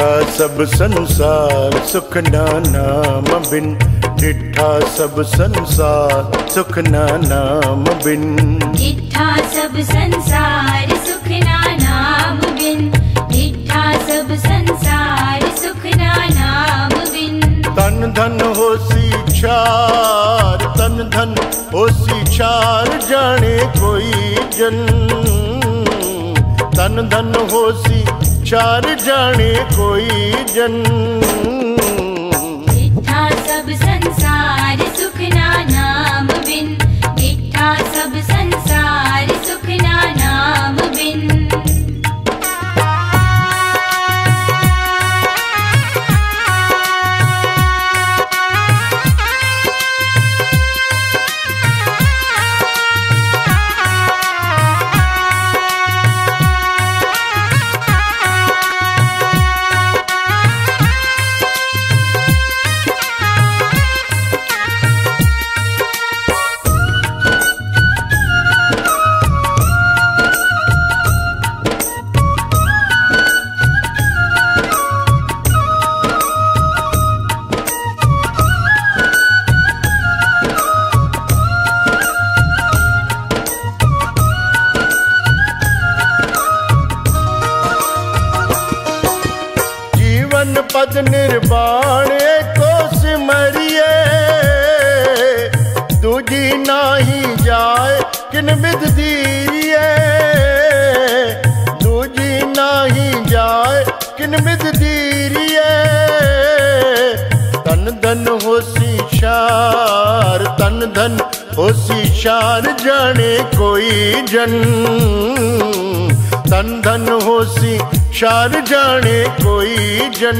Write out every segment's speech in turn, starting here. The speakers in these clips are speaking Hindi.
डिठा सब संसार सुख ना नाम बिन, डिठा सब संसार सुख ना नाम बिन, डिठा सब संसार सुख ना नाम बिन, डिठा सब संसार सुख ना नाम बिन। तन धन होसी चार, तन धन होसी चार जाने कोई जन, तन धन होसी चार जाने कोई जन। डिठा सब संसार सुख ना नाम बिन, डिठा सब संसार सुख ना नाम बिन। पद निर्वाण को सिमरिए, दूजी नाही जाए किन बिद दीरिए, दूजी नाही जाए किन बिद दीरिए। तन धन होसी चार, तन धन होसी चार जाने कोई जन, तन धन होसी चार जाने कोई जन।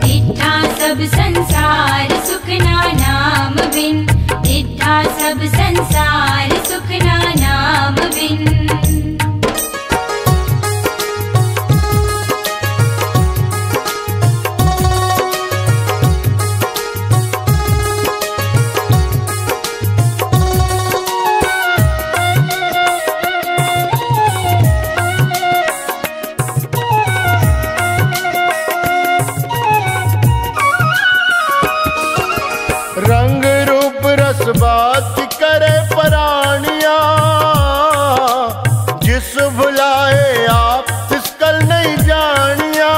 डिठा सब संसार सुख ना नाम बिन, डिठा सब संसार सुख ना नाम बिन। रंग रूप रस बात करे परानिया, जिस भुलाए आप तिस कल नहीं जानिया,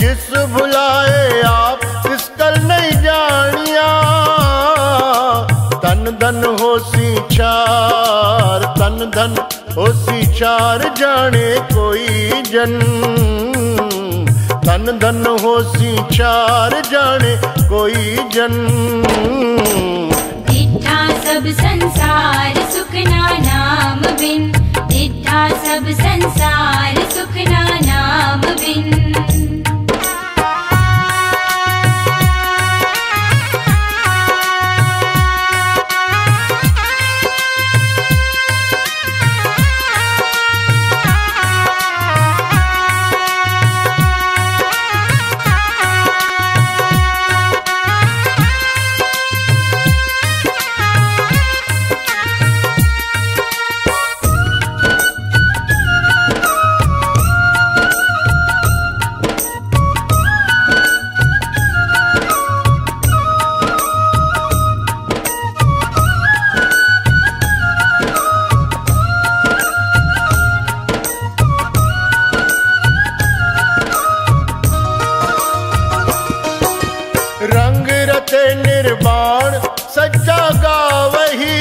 जिस भुलाए आप तिस कल नहीं जानिया। तन धन होसी चार, तन धन होसी चार जाने कोई जन, तन धन होसी चार जाने कोई जन। डिठा सब संसार सुख ना नाम बिन, डिठा सब संसार सुख ना नाम बिन। रंग रते निर्वाण सच्चा गावही,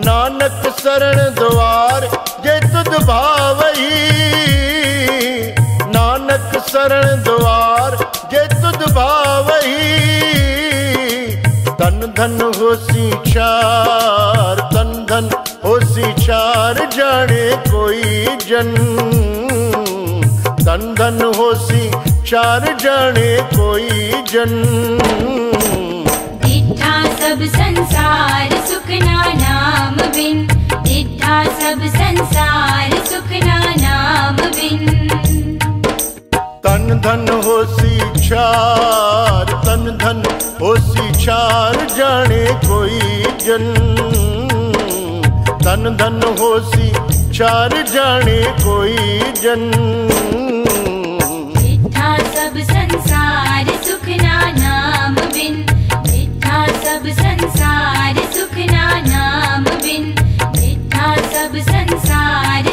नानक शरण द्वार जे तुद भावही, नानक शरण द्वार जे तुद भावही। तन धन होसी चार, तन धन होसी चार जाने कोई जन, तन धन होसी चार जाने कोई जन। डिठा सब संसार सुख ना नाम बिन, डिठा सब संसार सुख ना नाम बिन। तन धन होसी चार, तन धन होसी चार जाने कोई जन, तन धन होसी विचार जाने कोई जन। डिठा सब संसार सुख ना नाम बिन, डिठा सब संसार सुख ना नाम बिन, डिठा सब संसार